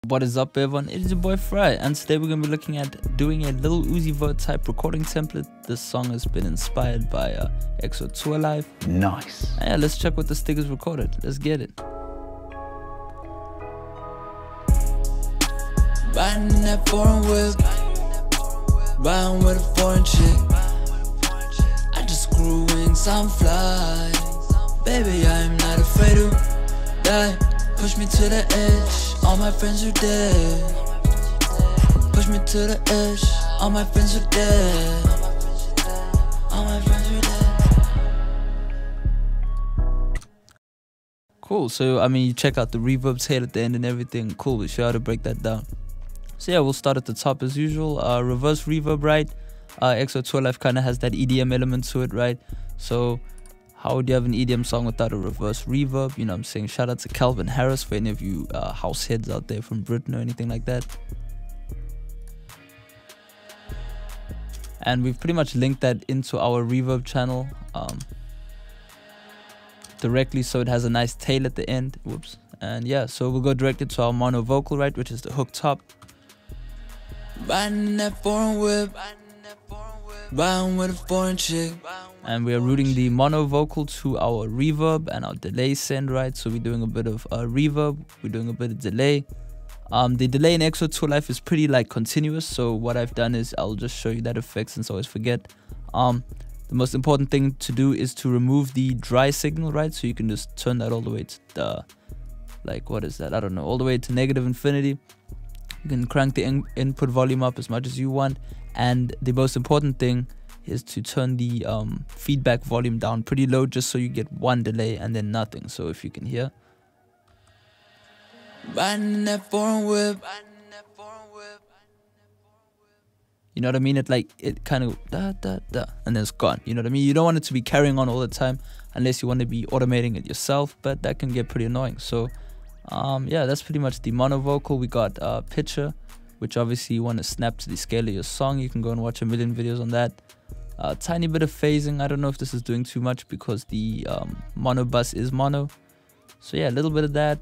What is up, everyone? It is your boy Farai, and today we're going to be looking at doing a Lil Uzi Vert type recording template. This song has been inspired by EXO Live. Nice. And yeah, let's check what the stickers recorded. Let's get it. Riding that foreign whip, riding with a foreign chick. I just grew wings, I'm fly. Baby, I am not afraid to die. Push me to the edge, all my friends are dead. Push me to the edge, all my friends are dead. All my friends are dead. Cool, so I mean, you check out the reverb tail at the end and everything. Cool, we show you how to break that down. So yeah, we'll start at the top as usual. Reverse reverb, right? EXO Live kind of has that EDM element to it, right? So how would you have an EDM song without a reverse reverb? You know what I'm saying? Shout out to Calvin Harris for any of you house heads out there from Britain or anything like that. And we've pretty much linked that into our reverb channel directly, so it has a nice tail at the end. Whoops. And yeah, so we'll go directly to our mono vocal, right, which is the hook top. Riding that foreign whip, riding with a foreign chick. And we are routing the mono vocal to our reverb and our delay send, right? So we're doing a bit of reverb, we're doing a bit of delay. The delay in EXO Live is pretty like continuous. So what I've done is I'll just show you that effect since I always forget. The most important thing to do is to remove the dry signal, right? So you can just turn that all the way to the, like, what is that? I don't know, all the way to negative infinity. You can crank the input volume up as much as you want. And the most important thing is to turn the feedback volume down pretty low, just so you get one delay and then nothing. So if you can hear, riding that foreign whip, you know what I mean? It kind of da da da, and then it's gone. You know what I mean? You don't want it to be carrying on all the time unless you want to be automating it yourself, but that can get pretty annoying. So yeah, that's pretty much the mono vocal. We got pitcher, which obviously you want to snap to the scale of your song. You can go and watch a million videos on that. Tiny bit of phasing. I don't know if this is doing too much because the mono bus is mono. So yeah, a little bit of that.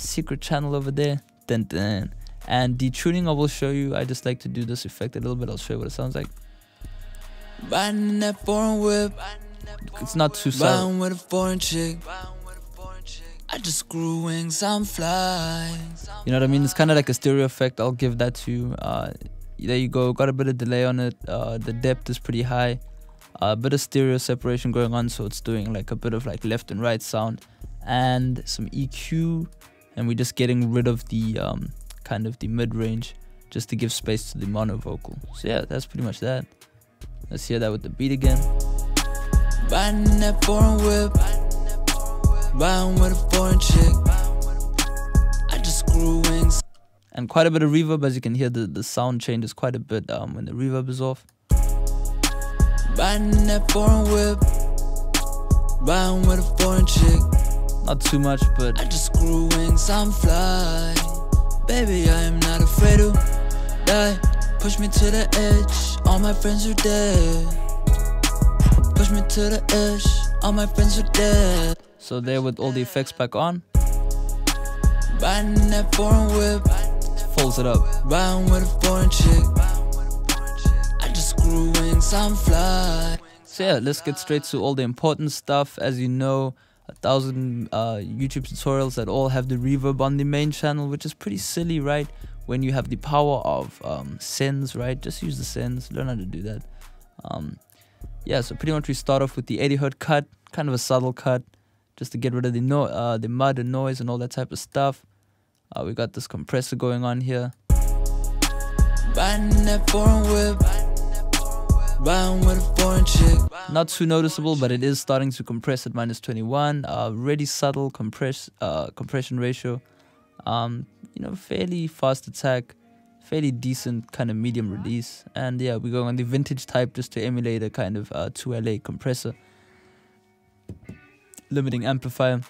Secret channel over there. Dun, dun. And detuning I will show you. I just like to do this effect a little bit. I'll show you what it sounds like. Riding that foreign whip, It's not too subtle. riding with a foreign chick. I just grew wings, I'm fly. You know what I mean? It's kind of like a stereo effect. I'll give that to you. There you go. Got a bit of delay on it. The depth is pretty high. A bit of stereo separation going on, so it's doing like a bit of like left and right sound, and some EQ. And we're just getting rid of the kind of the mid range, just to give space to the mono vocal. So yeah, that's pretty much that. Let's hear that with the beat again. Riding that foreign whip, riding with a foreign chick. I just grew wings. And quite a bit of reverb, as you can hear, the sound changes quite a bit when the reverb is off. Riding that foreign whip, riding with a foreign chick. Not too much, but I just grew wings, I'm fly. Baby, I am not afraid to die. Push me to the edge, all my friends are dead. Push me to the edge, all my friends are dead. so there with all the effects back on, Riding that foreign whip, folds it up. riding with a foreign chick. I just grew wings, I'm fly. So yeah, let's get straight to all the important stuff. As you know, 1,000 YouTube tutorials that all have the reverb on the main channel, which is pretty silly, right? When you have the power of sends, right? Just use the sends, learn how to do that. Yeah, so pretty much we start off with the 80Hz cut, kind of a subtle cut, just to get rid of the mud and noise and all that type of stuff. We got this compressor going on here. Riding that foreign whip, riding with a foreign chick. Not too noticeable, but it is starting to compress at -21. Really subtle compression ratio. You know, fairly fast attack, fairly decent kind of medium release. And yeah, we're going on the vintage type just to emulate a kind of 2LA compressor. Limiting amplifier,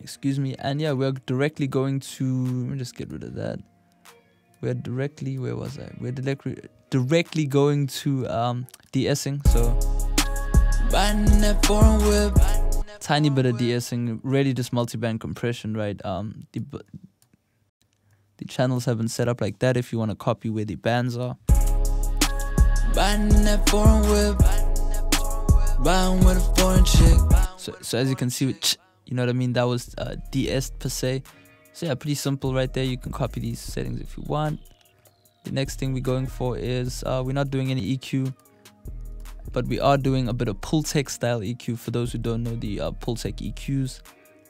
excuse me. And yeah, we're directly going to, let me just get rid of that. We're directly, where was I? We're directly going to de-essing, so Riding that foreign whip, tiny bit of de-essing, really just multi-band compression, right? The channels have been set up like that if you want to copy where the bands are. Riding that foreign whip, riding with a foreign chick. So as you can see, you know what I mean, that was de-essed per se. So yeah, pretty simple right there. You can copy these settings if you want. The next thing we're going for is we're not doing any EQ, but we are doing a bit of pull Textile EQ. For those who don't know the pull tech EQs,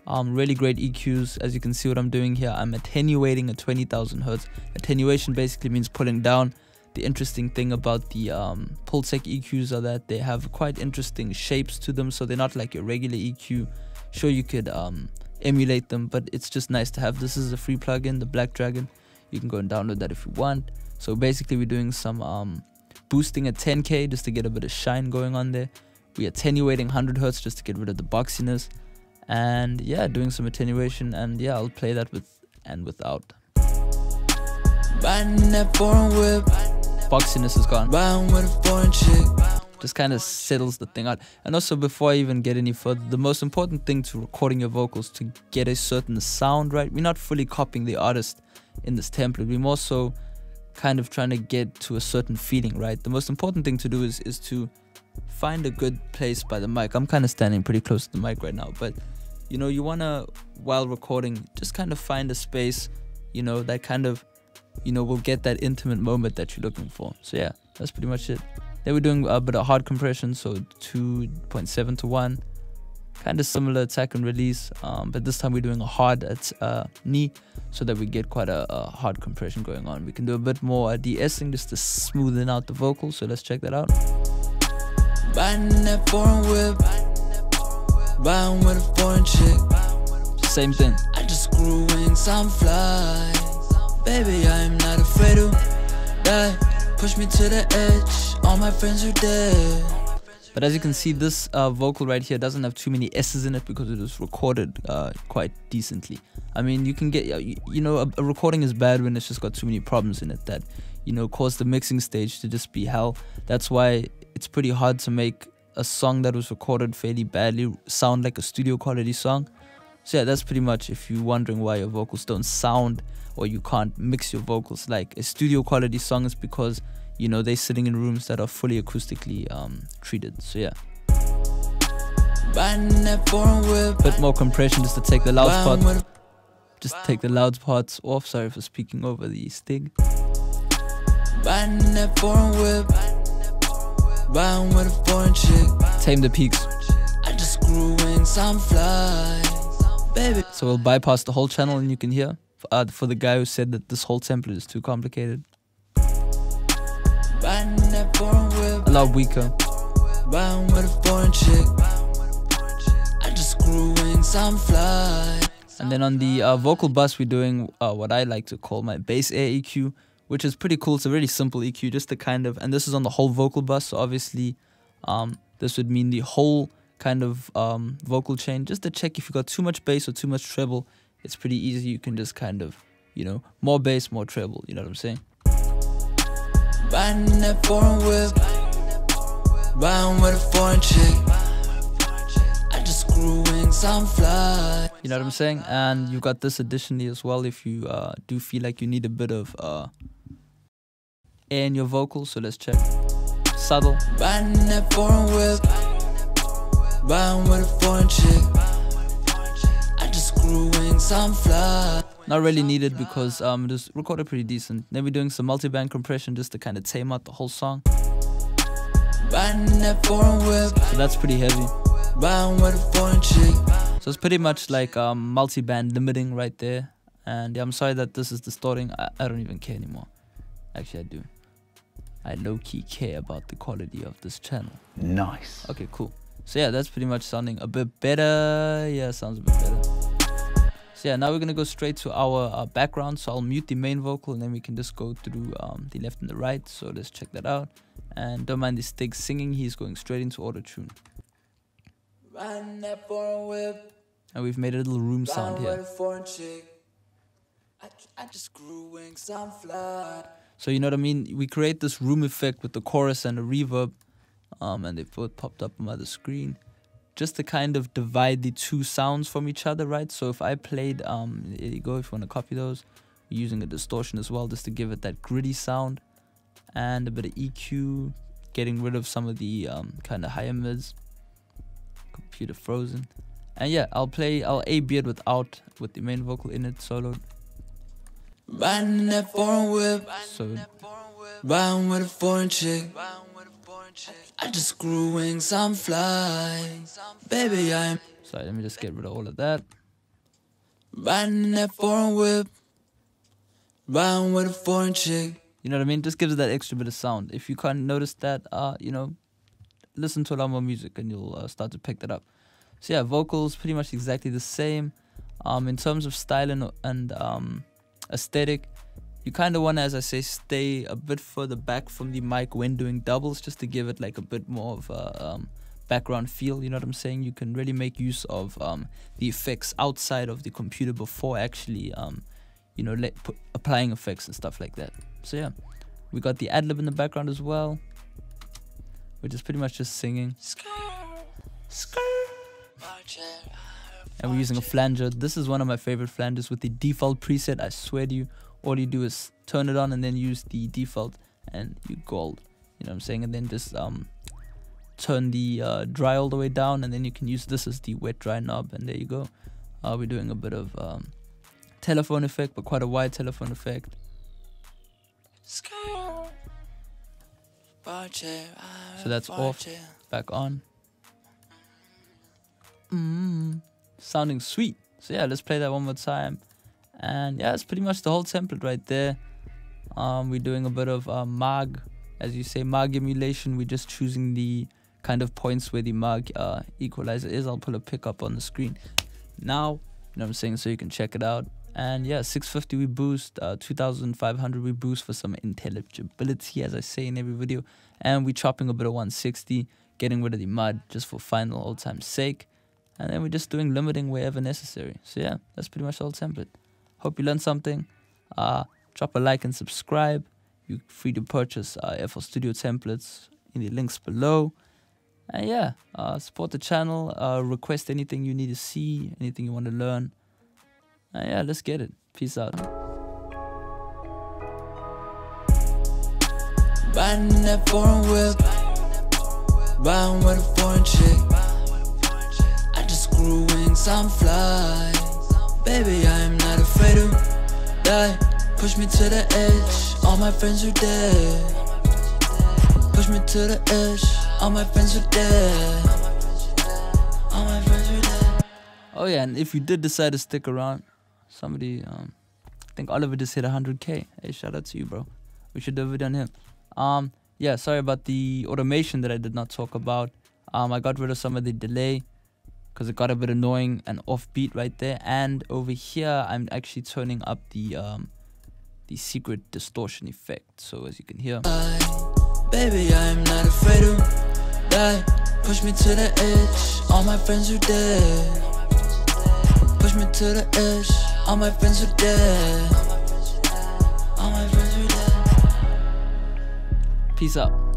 really great EQs. As you can see what I'm doing here, I'm attenuating at 20,000 hertz. Attenuation basically means pulling down. The interesting thing about the pull tech EQs are that they have quite interesting shapes to them, so they're not like your regular EQ. Sure, you could emulate them, but it's just nice to have. This is a free plugin, the Black Dragon. You can go and download that if you want. So basically we're doing some boosting at 10K just to get a bit of shine going on there. We're attenuating 100 hertz just to get rid of the boxiness. And yeah, doing some attenuation, and yeah, I'll play that with and without. Riding that foreign whip, boxiness is gone. riding with a foreign chick. Just kind of settles the thing out. And also, before I even get any further, the most important thing to recording your vocals to get a certain sound right. We're not fully copying the artist in this template. We're more so kind of trying to get to a certain feeling, right? The most important thing to do is to find a good place by the mic. I'm kind of standing pretty close to the mic right now, but you know, you want to, while recording, just kind of find a space, you know, that kind of, you know, will get that intimate moment that you're looking for. So yeah, that's pretty much it. Then we're doing a bit of hard compression, so 2.7 to 1, kind of similar attack and release, but this time we're doing a hard at knee, so that we get quite a hard compression going on. We can do a bit more de-essing just to smoothen out the vocals, so let's check that out. Riding that foreign whip, riding with a foreign chick. Same thing. I just grew wings, I'm fly. Baby, I'm not afraid to die. Push me to the edge, all my friends are dead. But as you can see, this vocal right here doesn't have too many S's in it because it was recorded quite decently. I mean, you can get, you know, a recording is bad when it's just got too many problems in it that, you know, cause the mixing stage to just be hell. That's why it's pretty hard to make a song that was recorded fairly badly sound like a studio quality song. So yeah, that's pretty much, if you're wondering why your vocals don't sound or you can't mix your vocals like a studio quality song, is because, you know, they're sitting in rooms that are fully acoustically treated. So yeah, bit more compression just to take the loud part, just take the loud parts off. Sorry for speaking over the stig. Tame the peaks. I just grew wings, I'm fly. Baby. So we'll bypass the whole channel, and you can hear for the guy who said that this whole template is too complicated. A lot weaker. I just grew wings, I'm fly. And then on the vocal bus, we're doing what I like to call my bass air EQ, which is pretty cool. It's a really simple EQ, just to kind of, and this is on the whole vocal bus, so obviously this would mean the whole kind of vocal chain, just to check if you got too much bass or too much treble. It's pretty easy. You can just kind of, you know, more bass, more treble, you know what I'm saying? Riding that foreign whip, riding with a foreign chick. I just grew wings, I'm fly. You know what I'm saying? And you got this additionally as well if you do feel like you need a bit of air in your vocals. So let's check. Subtle. Riding that foreign whip, riding with a foreign chick. I just grew wings, I'm fly. Not really needed because it was recorded pretty decent. Then we're doing some multi-band compression just to kind of tame out the whole song. Riding that foreign whip, so that's pretty heavy. Riding with a foreign chick. So it's pretty much like multi-band limiting right there. And yeah, I'm sorry that this is distorting. I don't even care anymore. Actually, I do. I low-key care about the quality of this channel. Nice. Okay, cool. So yeah, that's pretty much sounding a bit better. Yeah, sounds a bit better. So yeah, now we're gonna go straight to our background. So I'll mute the main vocal, and then we can just go through the left and the right. So let's check that out. And don't mind the Stig singing, he's going straight into auto-tune. Riding that foreign whip, and we've made a little room sound here. I just grew wings, I'm fly. So you know what I mean? We create this room effect with the chorus and the reverb, and they both popped up on my other screen, just to kind of divide the two sounds from each other, right? So if I played, here you go, if you want to copy those, We're using a distortion as well just to give it that gritty sound, and a bit of EQ, getting rid of some of the kind of higher mids. Computer frozen. And yeah, I'll A-B it with the main vocal in it soloed. Riding in that foreign whip, So riding with a foreign chick. I just grew wings, I'm fly. Baby, I'm sorry, let me just get rid of all of that. riding in that foreign whip, riding with a foreign chick. You know what I mean? Just gives it that extra bit of sound. If you can't notice that, you know, listen to a lot more music and you'll start to pick that up. So yeah, vocals pretty much exactly the same. In terms of style and aesthetic, you kind of want to, as I say, stay a bit further back from the mic when doing doubles, just to give it like a bit more of a background feel. You know what I'm saying? You can really make use of the effects outside of the computer before actually, you know, applying effects and stuff like that. So yeah, we got the ad-lib in the background as well, which is pretty much just singing. And we're using a flanger. This is one of my favorite flangers with the default preset. I swear to you, all you do is turn it on and then use the default and you gold. You know what I'm saying? And then just turn the dry all the way down, and then you can use this as the wet dry knob, and there you go. We're doing a bit of telephone effect, but quite a wide telephone effect. So that's off, back on. Sounding sweet. So yeah, let's play that one more time. And yeah, it's pretty much the whole template right there. We're doing a bit of Mag, as you say, Mag emulation. We're just choosing the kind of points where the Mag equalizer is. I'll put a pickup on the screen now, you know what I'm saying, so you can check it out. And yeah, 650 we boost, 2500 we boost for some intelligibility, as I say in every video. And we're chopping a bit of 160, getting rid of the mud just for final old time's sake. And then we're just doing limiting wherever necessary. So yeah, that's pretty much the whole template. Hope you learned something. Drop a like and subscribe. You're free to purchase FL Studio templates in the links below. And yeah, support the channel. Request anything you need to see, anything you want to learn. And yeah, let's get it. Peace out. Riding in that foreign whip, riding with a foreign chick. I just grew wings, I'm fly. Baby, I am not afraid to die. Push me to the edge, all my friends are dead. Push me to the edge, all my friends are dead. All my friends are dead. Oh yeah, and if you did decide to stick around, somebody, I think Oliver just hit 100k. Hey, shout out to you, bro. We should do a video on him. Yeah, sorry about the automation that I did not talk about. I got rid of some of the delay because it got a bit annoying and offbeat right there. And over here, I'm actually turning up the secret distortion effect. So as you can hear, baby, I am not afraid to die. Push me to the edge, all my friends are dead. Push me to the edge, all my friends are dead. All my friends are dead. peace out.